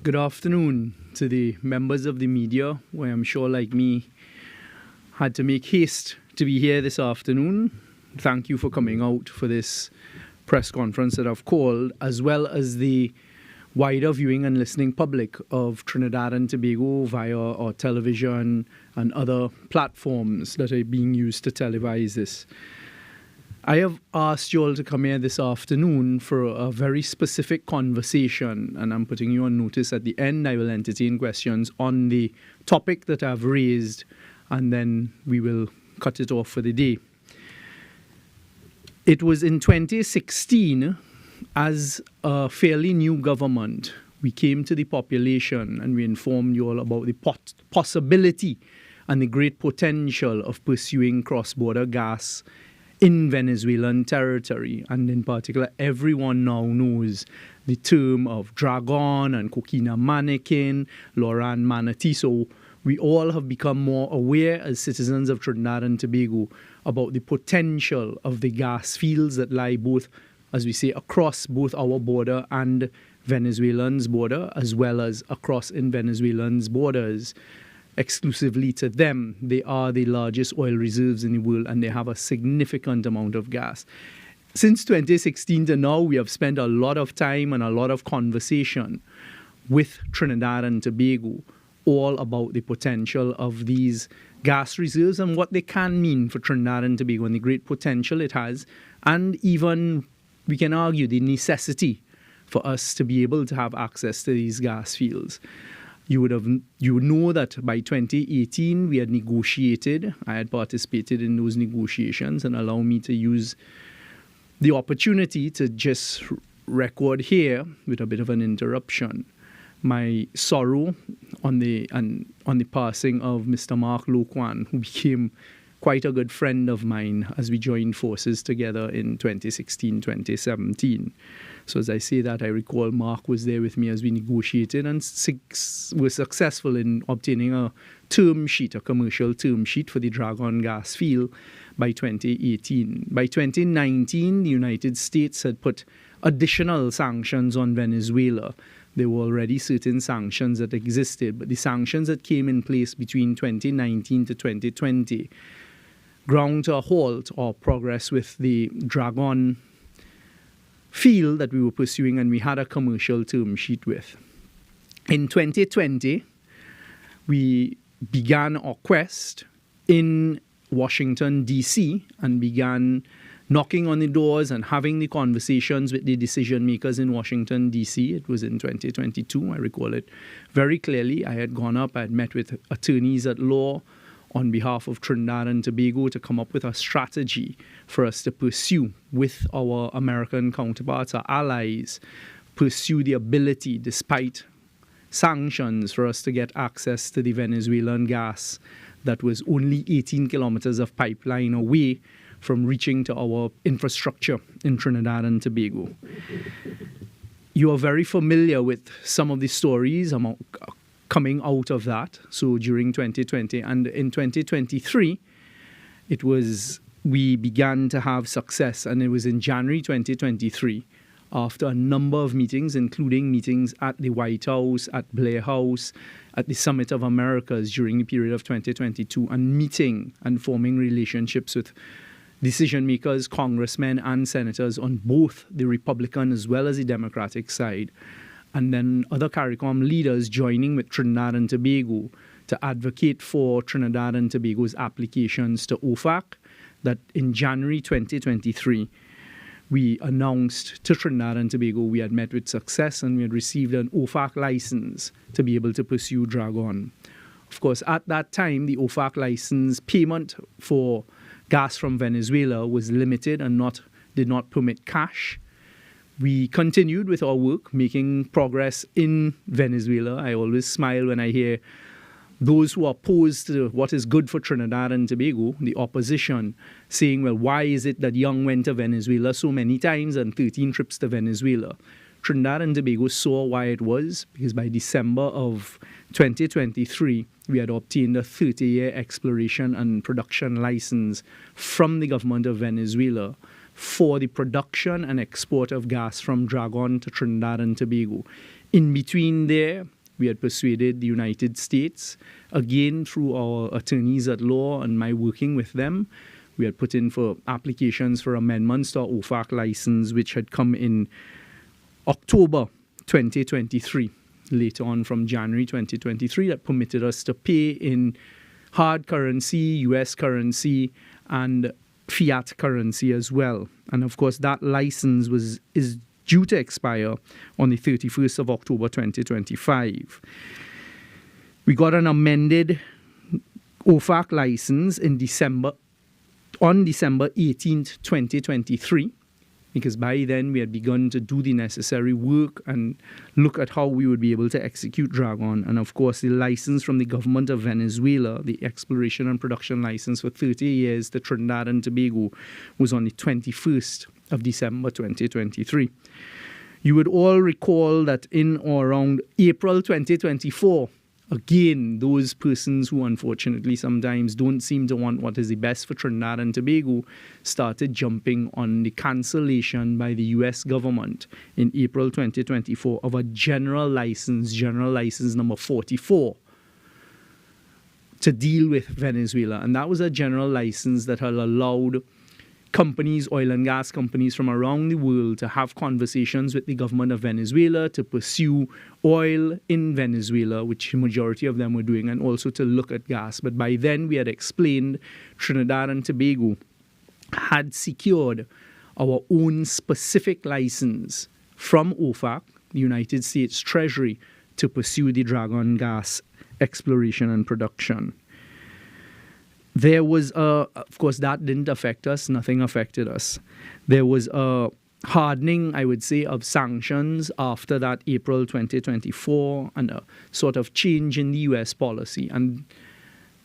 Good afternoon to the members of the media, who I'm sure, like me, had to make haste to be here this afternoon. Thank you for coming out for this press conference that I've called, as well as the wider viewing and listening public of Trinidad and Tobago via our television and other platforms that are being used to televise this. I have asked you all to come here this afternoon for a very specific conversation, and I'm putting you on notice. At the end, I will entertain questions on the topic that I've raised, and then we will cut it off for the day. It was in 2016, as a fairly new government, we came to the population and we informed you all about the possibility and the great potential of pursuing cross-border gas in Venezuelan territory. And in particular, everyone now knows the term of Dragon and Coquina Mannequin, Loran Manatee. So we all have become more aware as citizens of Trinidad and Tobago about the potential of the gas fields that lie both, as we say, across both our border and Venezuelan's border, as well as across in Venezuelan's borders. Exclusively to them, they are the largest oil reserves in the world, and they have a significant amount of gas. Since 2016 to now, we have spent a lot of time and a lot of conversation with Trinidad and Tobago all about the potential of these gas reserves and what they can mean for Trinidad and Tobago and the great potential it has, and even, we can argue, the necessity for us to be able to have access to these gas fields. You would know that by 2018 we had negotiated. I had participated in those negotiations, and allow me to use the opportunity to just record here, with a bit of an interruption, my sorrow on the passing of Mr. Mark Loquan, who became quite a good friend of mine as we joined forces together in 2016-2017. So as I say that, I recall Mark was there with me as we negotiated and were successful in obtaining a term sheet, a commercial term sheet for the Dragon gas field by 2018. By 2019, the United States had put additional sanctions on Venezuela. There were already certain sanctions that existed, but the sanctions that came in place between 2019 to 2020 ground to a halt or progress with the Dragon field that we were pursuing and we had a commercial term sheet with. In 2020, we began our quest in Washington, D.C., and began knocking on the doors and having the conversations with the decision makers in Washington, D.C. It was in 2022, I recall it very clearly. I had gone up, I had met with attorneys at law on behalf of Trinidad and Tobago to come up with a strategy for us to pursue with our American counterparts, our allies, pursue the ability, despite sanctions, for us to get access to the Venezuelan gas that was only 18 kilometers of pipeline away from reaching to our infrastructure in Trinidad and Tobago. You are very familiar with some of the stories coming out of that. So during 2020 and in 2023, we began to have success, and it was in January 2023, after a number of meetings, including meetings at the White House, at Blair House, at the Summit of Americas during the period of 2022, and meeting and forming relationships with decision makers, congressmen and senators on both the Republican as well as the Democratic side, and then other CARICOM leaders joining with Trinidad and Tobago to advocate for Trinidad and Tobago's applications to OFAC, that in January 2023, we announced to Trinidad and Tobago we had met with success and we had received an OFAC license to be able to pursue Dragon. Of course, at that time, the OFAC license payment for gas from Venezuela was limited and did not permit cash. We continued with our work, making progress in Venezuela. I always smile when I hear those who are opposed to what is good for Trinidad and Tobago, the opposition, saying, well, why is it that Young went to Venezuela so many times and 13 trips to Venezuela? Trinidad and Tobago saw why it was, because by December of 2023, we had obtained a 30-year exploration and production license from the government of Venezuela for the production and export of gas from Dragon to Trinidad and Tobago. In between there, we had persuaded the United States, again through our attorneys at law and my working with them. We had put in for applications for amendments to our OFAC license, which had come in October 2023, later on from January 2023, that permitted us to pay in hard currency, US currency, and fiat currency as well. And of course, that license is due to expire on the 31st of October 2025. We got an amended OFAC license on December 18th, 2023, because by then we had begun to do the necessary work and look at how we would be able to execute Dragon. And of course, the license from the government of Venezuela, the exploration and production license for 30 years to Trinidad and Tobago, was on the 21st of December 2023. You would all recall that in or around April 2024, again, those persons who unfortunately sometimes don't seem to want what is the best for Trinidad and Tobago started jumping on the cancellation by the US government in April 2024 of a general license number 44, to deal with Venezuela. And that was a general license that had allowed companies, oil and gas companies from around the world, to have conversations with the government of Venezuela to pursue oil in Venezuela, which the majority of them were doing, and also to look at gas. But by then we had explained Trinidad and Tobago had secured our own specific license from OFAC, the United States Treasury, to pursue the Dragon gas exploration and production. There was of course, that didn't affect us. Nothing affected us. There was a hardening, I would say, of sanctions after that April 2024 and a sort of change in the US policy. And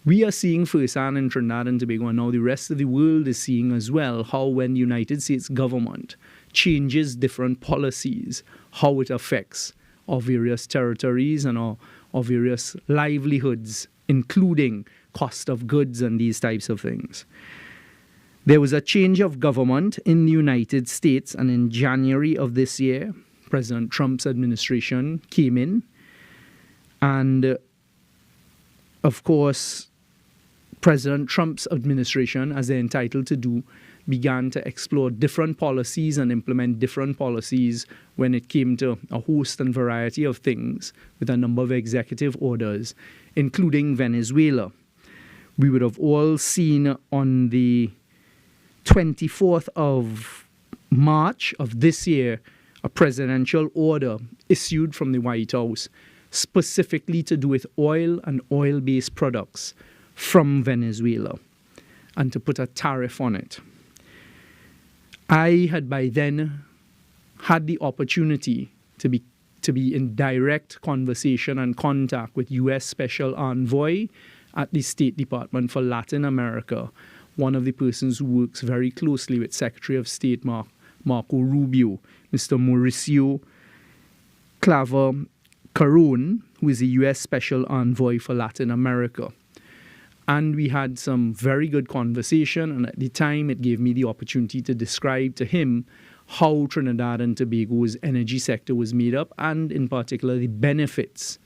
we are seeing firsthand in Trinidad and Tobago, and now the rest of the world is seeing as well, how when the United States government changes different policies, how it affects our various territories and our various livelihoods, including cost of goods and these types of things. There was a change of government in the United States, and in January of this year, President Trump's administration came in, and of course, President Trump's administration, as they're entitled to do, began to explore different policies and implement different policies when it came to a host and variety of things with a number of executive orders, including Venezuela. We would have all seen on the 24th of March of this year a presidential order issued from the White House specifically to do with oil and oil-based products from Venezuela and to put a tariff on it. I had by then had the opportunity to be in direct conversation and contact with U.S. Special Envoy at the State Department for Latin America, one of the persons who works very closely with Secretary of State Marco Rubio, Mr. Mauricio Claver Caron, who is the U.S. Special Envoy for Latin America. And we had some very good conversation, and at the time it gave me the opportunity to describe to him how Trinidad and Tobago's energy sector was made up, and in particular the benefits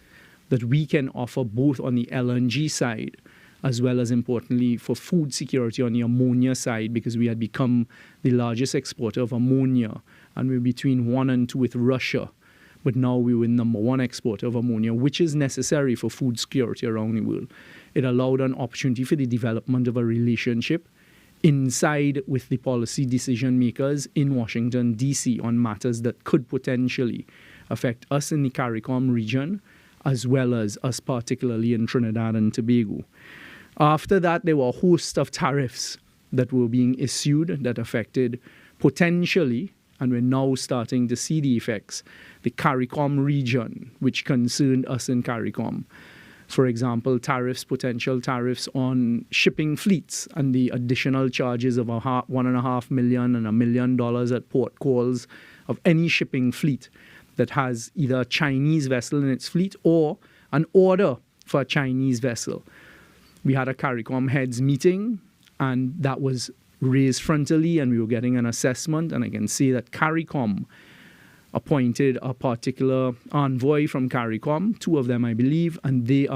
that we can offer both on the LNG side as well as, importantly, for food security on the ammonia side, because we had become the largest exporter of ammonia, and we were between 1 and 2 with Russia. But now we were number 1 exporter of ammonia, which is necessary for food security around the world. It allowed an opportunity for the development of a relationship inside with the policy decision makers in Washington, D.C. on matters that could potentially affect us in the CARICOM region, as well as us particularly in Trinidad and Tobago. After that, there were a host of tariffs that were being issued that affected potentially, and we're now starting to see the effects, the CARICOM region, which concerned us in CARICOM. For example, potential tariffs on shipping fleets and the additional charges of $1.5 million and $1 million at port calls of any shipping fleet that has either a Chinese vessel in its fleet or an order for a Chinese vessel. We had a CARICOM heads meeting, and that was raised frontally, and we were getting an assessment. And I can say that CARICOM appointed a particular envoy from CARICOM, 2 of them, I believe, and they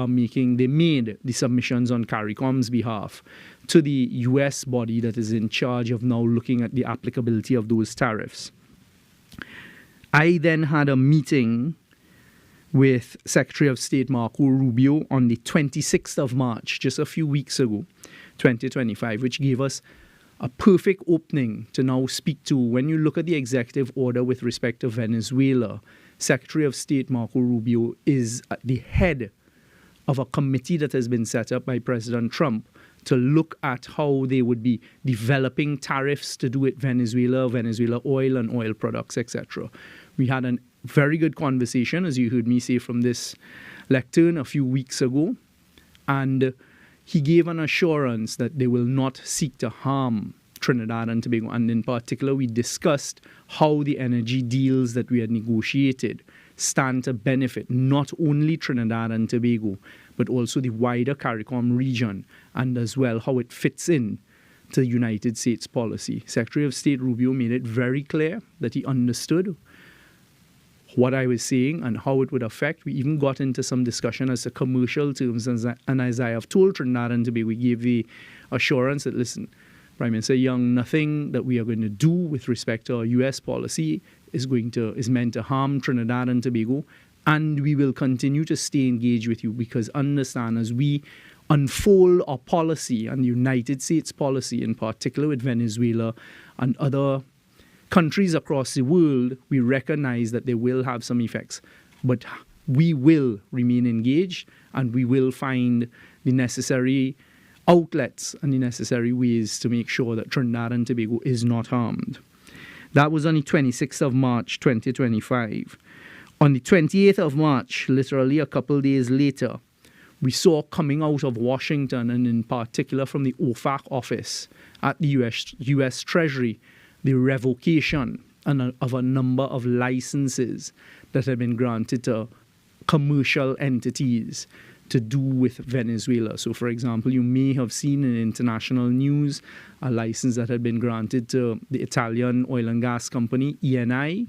made the submissions on CARICOM's behalf to the US body that is in charge of now looking at the applicability of those tariffs. I then had a meeting with Secretary of State Marco Rubio on the 26th of March, just a few weeks ago, 2025, which gave us a perfect opening to now speak to. When you look at the executive order with respect to Venezuela, Secretary of State Marco Rubio is at the head of a committee that has been set up by President Trump to look at how they would be developing tariffs to do with Venezuela oil and oil products, etc. We had a very good conversation, as you heard me say from this lectern a few weeks ago, and he gave an assurance that they will not seek to harm Trinidad and Tobago. And in particular, we discussed how the energy deals that we had negotiated stand to benefit not only Trinidad and Tobago, but also the wider CARICOM region, and as well how it fits in to the United States policy. Secretary of State Rubio made it very clear that he understood what I was saying and how it would affect. We even got into some discussion as to commercial terms, and as I have told Trinidad and Tobago, we gave the assurance that, listen, Prime Minister Young, nothing that we are going to do with respect to our US policy is meant to harm Trinidad and Tobago, and we will continue to stay engaged with you, because understand, as we unfold our policy and the United States policy, in particular with Venezuela and other countries across the world, we recognize that they will have some effects, but we will remain engaged, and we will find the necessary outlets and the necessary ways to make sure that Trinidad and Tobago is not harmed. That was on the 26th of March, 2025. On the 28th of March, literally a couple days later, we saw coming out of Washington, and in particular from the OFAC office at the US Treasury, the revocation of a number of licenses that had been granted to commercial entities to do with Venezuela. So, for example, you may have seen in international news a license that had been granted to the Italian oil and gas company ENI,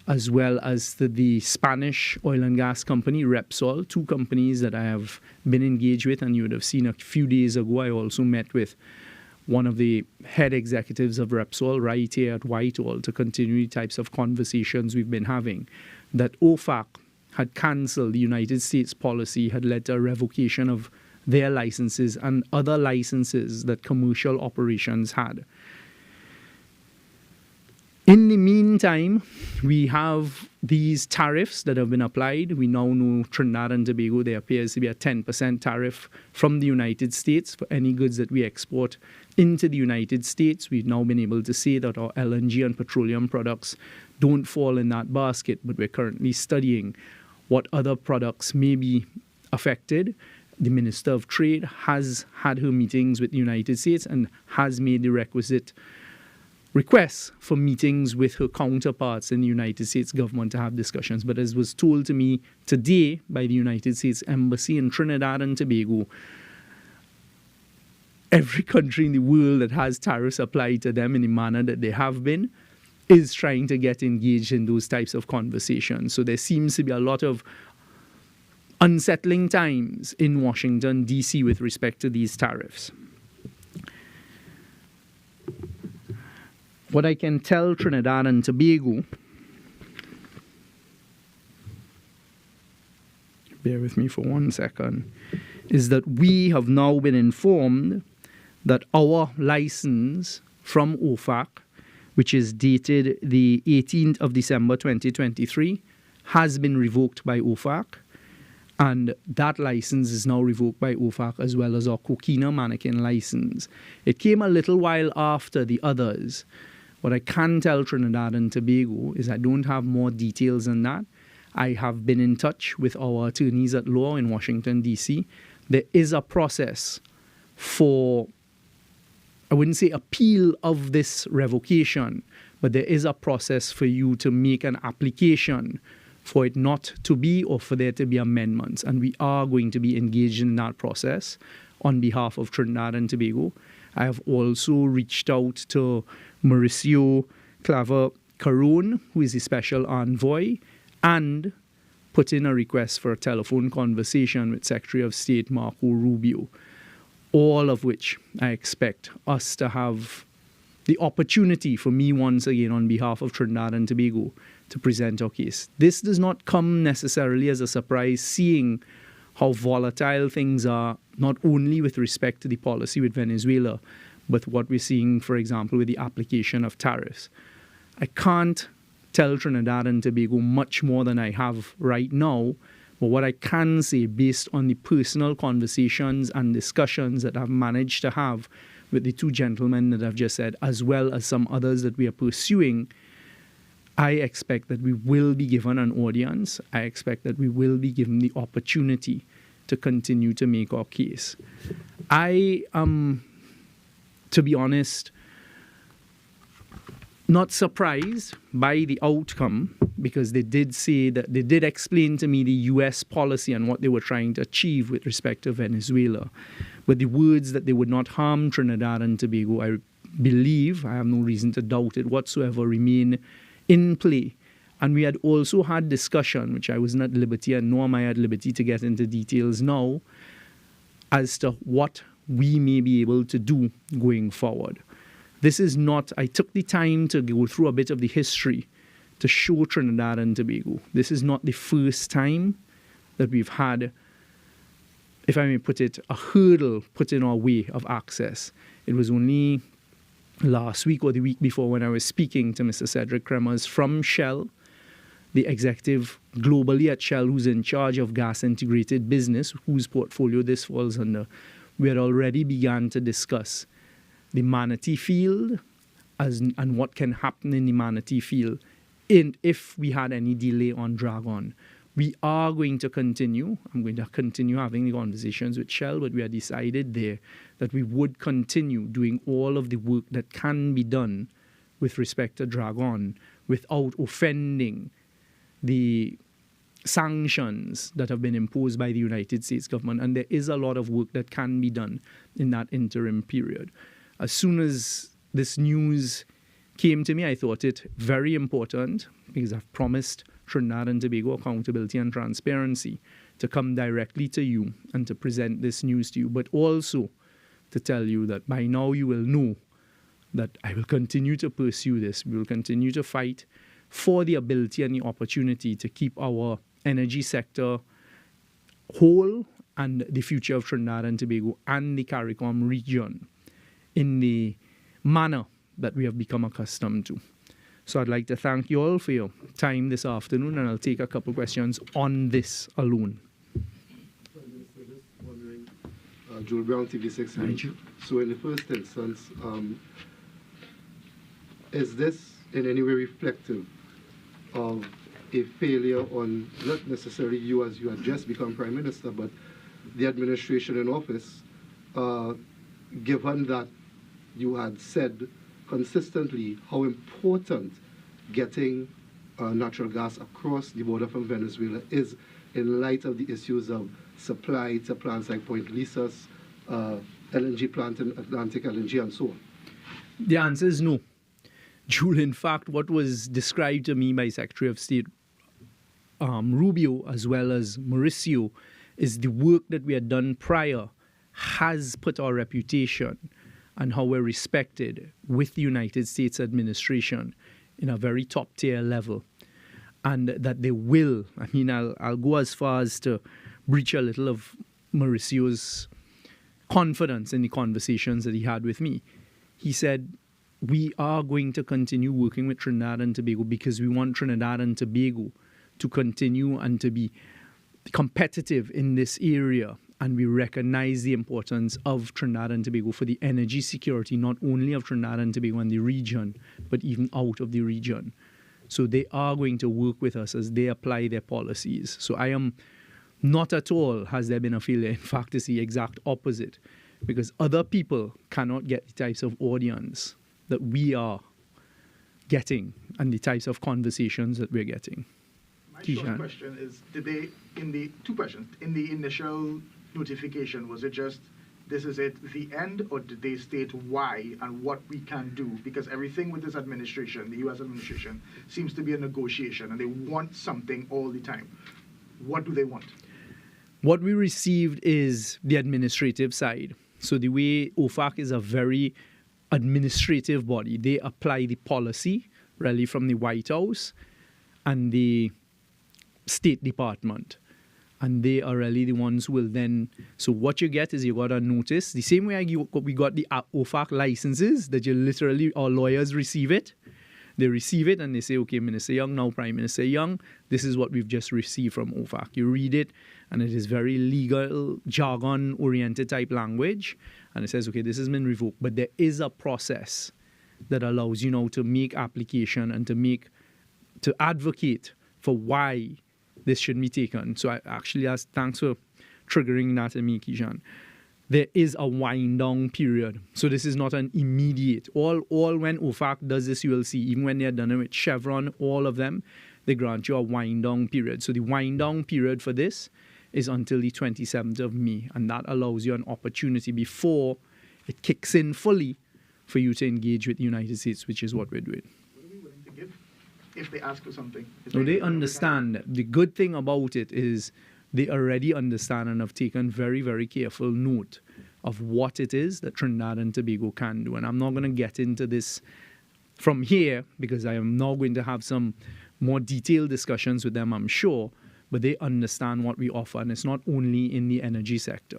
as well as to the Spanish oil and gas company Repsol, 2 companies that I have been engaged with. And you would have seen a few days ago, I also met with one of the head executives of Repsol right here at Whitehall to continue the types of conversations we've been having. That OFAC had cancelled the United States policy, had led to a revocation of their licenses and other licenses that commercial operations had. In the meantime, we have these tariffs that have been applied. We now know Trinidad and Tobago, there appears to be a 10% tariff from the United States for any goods that we export into the United States. We've now been able to say that our LNG and petroleum products don't fall in that basket, but we're currently studying what other products may be affected. The Minister of Trade has had her meetings with the United States and has made the requisite requests for meetings with her counterparts in the United States government to have discussions. But as was told to me today by the United States Embassy in Trinidad and Tobago, every country in the world that has tariffs applied to them in the manner that they have been is trying to get engaged in those types of conversations. So there seems to be a lot of unsettling times in Washington, D.C. with respect to these tariffs. What I can tell Trinidad and Tobago, bear with me for 1 second, is that we have now been informed that our license from OFAC, which is dated the 18th of December 2023, has been revoked by OFAC. And that license is now revoked by OFAC, as well as our coquina mannequin license. It came a little while after the others. What I can tell Trinidad and Tobago is I don't have more details than that. I have been in touch with our attorneys at law in Washington, D.C. There is a process for, I wouldn't say appeal of this revocation, but there is a process for you to make an application for it not to be, or for there to be amendments. And we are going to be engaged in that process. on behalf of Trinidad and Tobago. I have also reached out to Mauricio Claver Caron, who is the special envoy, and put in a request for a telephone conversation with Secretary of State Marco Rubio, all of which I expect us to have the opportunity for me once again on behalf of Trinidad and Tobago to present our case. This does not come necessarily as a surprise, seeing how volatile things are, not only with respect to the policy with Venezuela, but what we're seeing, for example, with the application of tariffs. I can't tell Trinidad and Tobago much more than I have right now, but what I can say, based on the personal conversations and discussions that I've managed to have with the two gentlemen that I've just said, as well as some others that we are pursuing, I expect that we will be given an audience. I expect that we will be given the opportunity to continue to make our case. I am, to be honest, not surprised by the outcome, because they did say that they did explain to me the US policy and what they were trying to achieve with respect to Venezuela. But the words that they would not harm Trinidad and Tobago, I believe, I have no reason to doubt it whatsoever, remain in play. And we had also had discussion, which I was not at liberty, and nor am I at liberty to get into details now, as to what we may be able to do going forward. This is not, I took the time to go through a bit of the history to show Trinidad and Tobago. This is not the first time that we've had, if I may put it, a hurdle put in our way of access. It was only last week or the week before when I was speaking to Mr. Cedric Kremers from Shell, the executive globally at Shell who's in charge of gas integrated business, whose portfolio this falls under. We had already begun to discuss the Manatee field and what can happen in the Manatee field if we had any delay on Dragon. We are going to continue. I'm going to continue having the conversations with Shell, but we have decided there that we would continue doing all of the work that can be done with respect to Dragon without offending the sanctions that have been imposed by the United States government. And there is a lot of work that can be done in that interim period. As soon as this news came to me, I thought it very important, because I've promised Trinidad and Tobago accountability and transparency, to come directly to you and to present this news to you, but also to tell you that by now you will know that I will continue to pursue this. We will continue to fight for the ability and the opportunity to keep our energy sector whole and the future of Trinidad and Tobago and the CARICOM region in the manner that we have become accustomed to. So I'd like to thank you all for your time this afternoon, and I'll take a couple questions on this alone. Just wondering, Joel Brown, TV6. So in the first instance, is this in any way reflective of a failure on not necessarily you as you had just become Prime Minister, but the administration in office, given that you had said consistently how important getting natural gas across the border from Venezuela is in light of the issues of supply to plants like Point Lisas, LNG plant in Atlantic LNG, and so on? The answer is no. Jules, in fact, what was described to me by Secretary of State Rubio as well as Mauricio is the work that we had done prior has put our reputation and how we're respected with the United States administration in a very top-tier level. And that they will, I mean, I'll go as far as to breach a little of Mauricio's confidence in the conversations that he had with me. He said, we are going to continue working with Trinidad and Tobago because we want Trinidad and Tobago to continue and to be competitive in this area. And we recognize the importance of Trinidad and Tobago for the energy security, not only of Trinidad and Tobago and the region, but even out of the region. So they are going to work with us as they apply their policies. So I am not at all, has there been a failure. In fact, it's the exact opposite, because other people cannot get the types of audience that we are getting and the types of conversations that we're getting. My short question is, did they, two questions, in the initial notification, was it just this is it, the end, or did they state why and what we can do? Because everything with this administration, the U.S. administration, seems to be a negotiation, and they want something all the time. What do they want? What we received is the administrative side. So the way OFAC is a very administrative body, they apply the policy really from the White House and the State Department. And they are really the ones who will then... So what you get is you got a notice. The same way we got the OFAC licenses, that you literally, our lawyers receive it. They receive it and they say, okay, Minister Young, now Prime Minister Young, this is what we've just received from OFAC. You read it and it is very legal, jargon-oriented type language. And it says, okay, this has been revoked. But there is a process that allows you now to make application and to advocate for why this should be taken. So I actually ask, thanks for triggering that, Amiki Jan. There is a wind down period. So this is not an immediate. All when OFAC does this, you will see, even when they're done it with Chevron, all of them, they grant you a wind down period. So the wind down period for this is until the 27th of May. And that allows you an opportunity before it kicks in fully for you to engage with the United States, which is what we're doing. What are we willing to give if they ask for something? So they understand. The good thing about it is they already understand and have taken very, very careful note of what it is that Trinidad and Tobago can do. And I'm not going to get into this from here because I am now going to have some more detailed discussions with them, I'm sure. But they understand what we offer, and it's not only in the energy sector.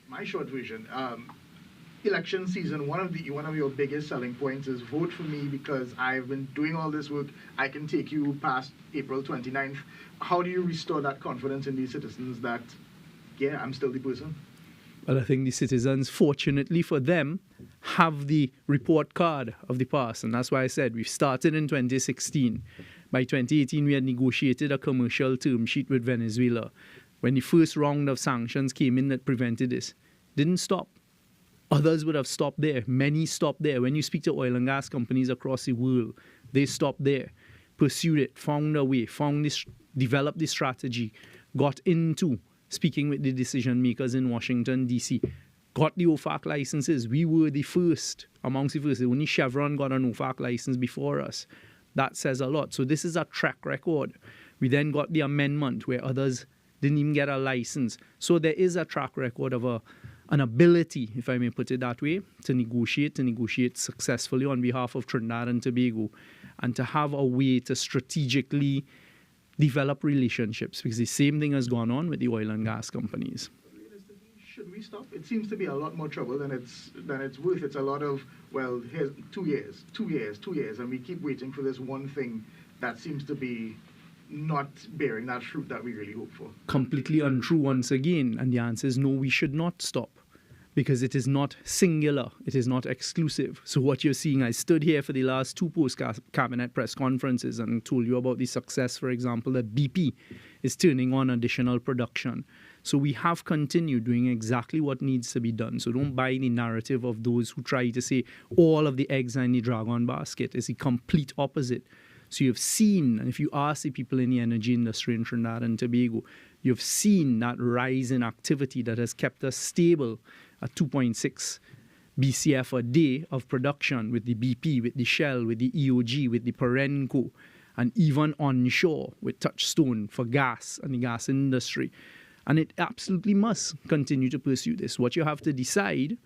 My short version. Election season, one of your biggest selling points is vote for me because I've been doing all this work. I can take you past April 29th. How do you restore that confidence in these citizens that, yeah, I'm still the person? Well, I think the citizens, fortunately for them, have the report card of the past. And that's why I said we started in 2016. By 2018, we had negotiated a commercial term sheet with Venezuela. When the first round of sanctions came in that prevented this, didn't stop. Others would have stopped there. Many stopped there. When you speak to oil and gas companies across the world, they stopped there, pursued it, found a way, developed the strategy, got into speaking with the decision makers in Washington, D.C., got the OFAC licenses. We were the first, amongst the first. Only Chevron got an OFAC license before us. That says a lot. So this is a track record. We then got the amendment where others didn't even get a license. So there is a track record of an ability, if I may put it that way, to negotiate successfully on behalf of Trinidad and Tobago, and to have a way to strategically develop relationships, because the same thing has gone on with the oil and gas companies. Should we stop? It seems to be a lot more trouble than it's worth. It's a lot of, well, here's 2 years, and we keep waiting for this one thing that seems to be not bearing that fruit that we really hope for. Completely untrue once again, and the answer is no, we should not stop, because it is not singular, it is not exclusive. So what you're seeing, I stood here for the last 2 post-cabinet press conferences and told you about the success, for example, that BP is turning on additional production. So we have continued doing exactly what needs to be done. So don't buy the narrative of those who try to say all of the eggs are in the dragon basket. It's the complete opposite. So you've seen, and if you ask the people in the energy industry in Trinidad and Tobago, you've seen that rise in activity that has kept us stable at 2.6 BCF a day of production with the BP, with the Shell, with the EOG, with the Perenco, and even onshore with Touchstone for gas and the gas industry. And it absolutely must continue to pursue this. What you have to decide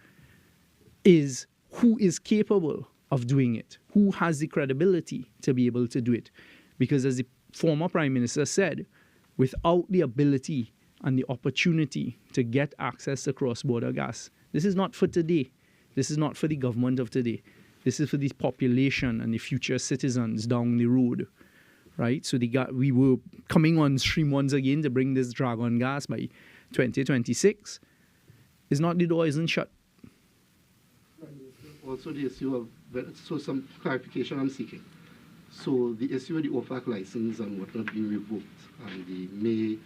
is who is capable of doing it, who has the credibility to be able to do it. Because as the former Prime Minister said, without the ability and the opportunity to get access to cross-border gas, this is not for today. This is not for the government of today. This is for the population and the future citizens down the road. Right? So we were coming on stream once again to bring this dragon gas by 2026. It's not, the door isn't shut. Also the issue of, so some clarification I'm seeking. So the issue of the OFAC license and whatnot being revoked and the May...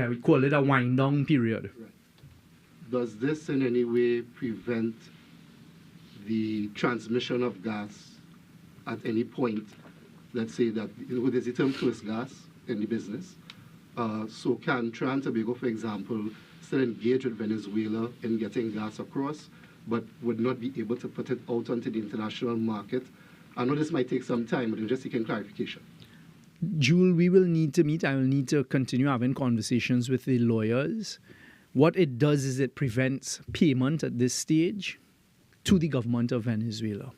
we call it a wind down period. Right. Does this in any way prevent the transmission of gas at any point? Let's say that there's the term first gas in the business. So can Trinidad and Tobago, for example, still engage with Venezuela in getting gas across, but would not be able to put it out onto the international market. I know this might take some time, but I'm just seeking clarification. Jewel, we will need to meet. I will need to continue having conversations with the lawyers. What it does is it prevents payment at this stage to the government of Venezuela.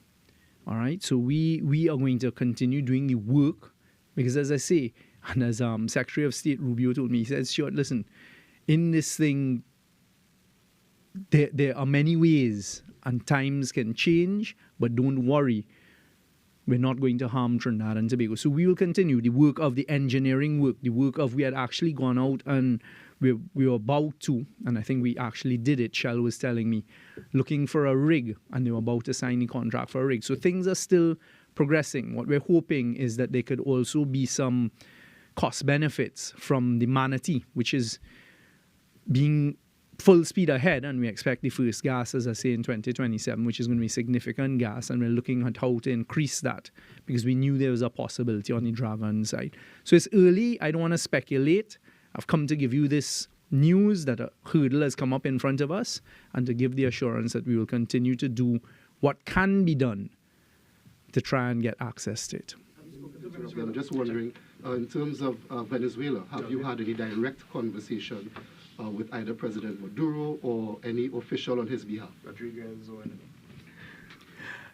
All right? So we are going to continue doing the work because, as I say, and as Secretary of State Rubio told me, he says, "Sure, listen, in this thing, there are many ways and times can change, but don't worry. We're not going to harm Trinidad and Tobago." So we will continue the work of the engineering work, the work of we had actually gone out and we were about to, and I think we actually did it, Shell was telling me, looking for a rig, and they were about to sign the contract for a rig. So things are still progressing. What we're hoping is that there could also be some cost benefits from the Manatee, which is being full speed ahead, and we expect the first gas, as I say, in 2027, which is going to be significant gas, and we're looking at how to increase that because we knew there was a possibility on the Dragon side. So it's early. I don't want to speculate. I've come to give you this news that a hurdle has come up in front of us and to give the assurance that we will continue to do what can be done to try and get access to it. I'm just wondering, in terms of Venezuela, have you had any direct conversation with either President Maduro or any official on his behalf? Rodriguez or anything?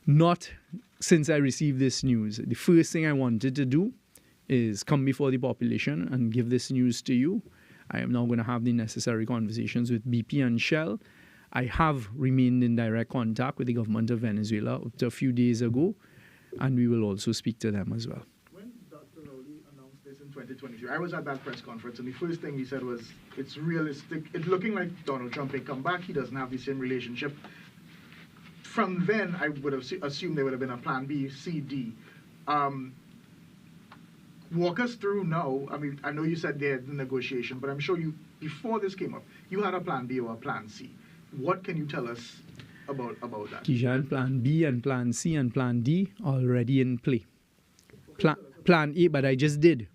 Not since I received this news. The first thing I wanted to do is come before the population and give this news to you. I am now going to have the necessary conversations with BP and Shell. I have remained in direct contact with the government of Venezuela up to a few days ago, and we will also speak to them as well. When Dr. Rowley announced this in 2023, I was at that press conference, and the first thing he said was, it's realistic. It's looking like Donald Trump may come back. He doesn't have the same relationship. From then, I would have assumed there would have been a plan B, C, D. Walk us through now. I mean, I know you said there's the negotiation, but I'm sure you, before this came up, you had a plan B or a plan C. What can you tell us about that? Kijan, plan B and plan C and plan D already in play. Plan A, but I just did.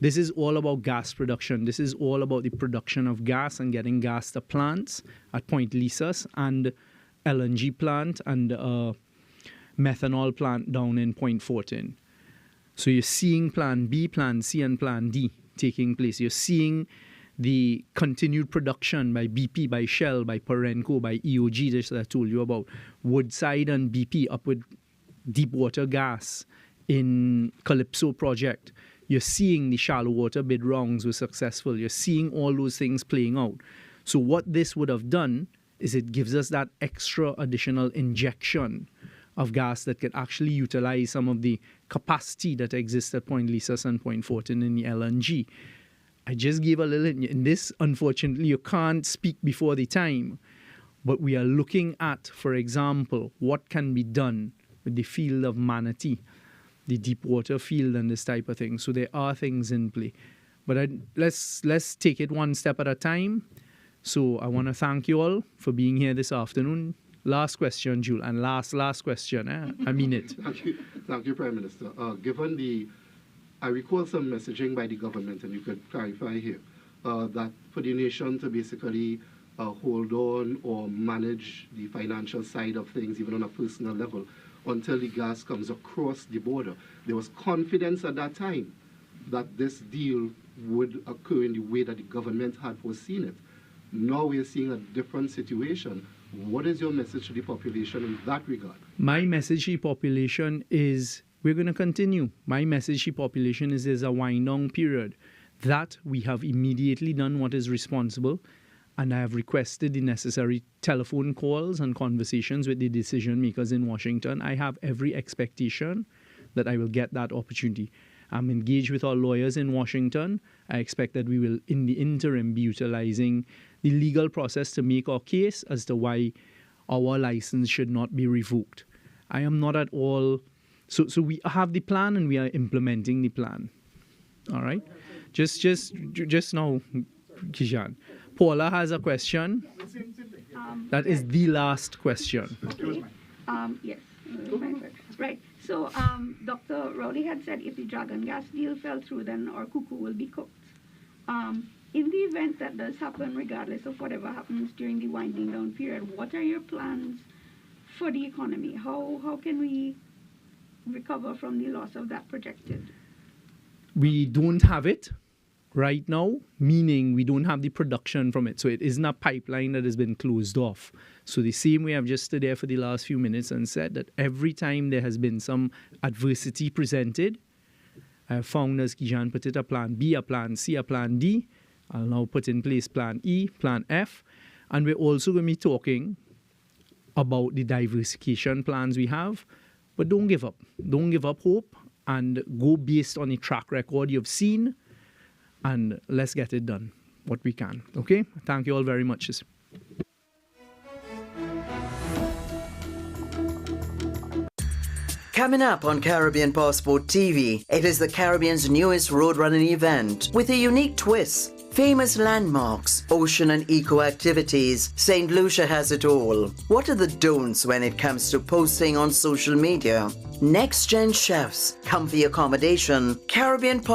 This is all about gas production. This is all about the production of gas and getting gas to plants at Point Lisas and LNG plant and methanol plant down in Point Fortin. So you're seeing plan B, plan C, and plan D taking place. You're seeing the continued production by BP, by Shell, by Perenco, by EOG, that I told you about. Woodside and BP up with deep water gas in Calypso project. You're seeing the shallow water bid rounds were successful. You're seeing all those things playing out. So what this would have done is it gives us that extra additional injection of gas that could actually utilize some of the capacity that exists at Point Lisas and Point Fortin in the LNG. I just gave a little, in this, unfortunately, you can't speak before the time, but we are looking at, for example, what can be done with the field of Manatee, the deep water field and this type of thing. So there are things in play. But let's take it one step at a time. So I want to thank you all for being here this afternoon. Last question, Jules, and last question. I mean it. Thank you, Prime Minister. Given I recall some messaging by the government, and you could clarify here, that for the nation to basically hold on or manage the financial side of things, even on a personal level, until the gas comes across the border. There was confidence at that time that this deal would occur in the way that the government had foreseen it. Now we're seeing a different situation. What is your message to the population in that regard? My message to the population is we're going to continue. My message to the population is there's a wind-down period. That we have immediately done what is responsible, and I have requested the necessary telephone calls and conversations with the decision makers in Washington. I have every expectation that I will get that opportunity. I'm engaged with our lawyers in Washington. I expect that we will, in the interim, be utilizing the legal process to make our case as to why our license should not be revoked. I am not at all... So we have the plan and we are implementing the plan. All right? Just now, Kijan. Paula has a question. That is the last question. Okay. Yes. Right. So Dr. Rowley had said if the Dragon gas deal fell through, then our cuckoo will be cooked. in the event that does happen, regardless of whatever happens during the winding down period, what are your plans for the economy? How can we recover from the loss of that projected? We don't have it right now, meaning we don't have the production from it. So it isn't a pipeline that has been closed off. So the same way I've just stood there for the last few minutes and said that every time there has been some adversity presented, I have found, as Kijan put it, a plan B, a plan C, a plan D. I'll now put in place plan E, plan F. And we're also going to be talking about the diversification plans we have. But don't give up. Don't give up hope, and go based on the track record you've seen, and let's get it done, what we can. Okay? Thank you all very much. Coming up on Caribbean Passport TV, it is the Caribbean's newest road running event with a unique twist. Famous landmarks, ocean and eco activities, St. Lucia has it all. What are the don'ts when it comes to posting on social media? Next-gen chefs, comfy accommodation, Caribbean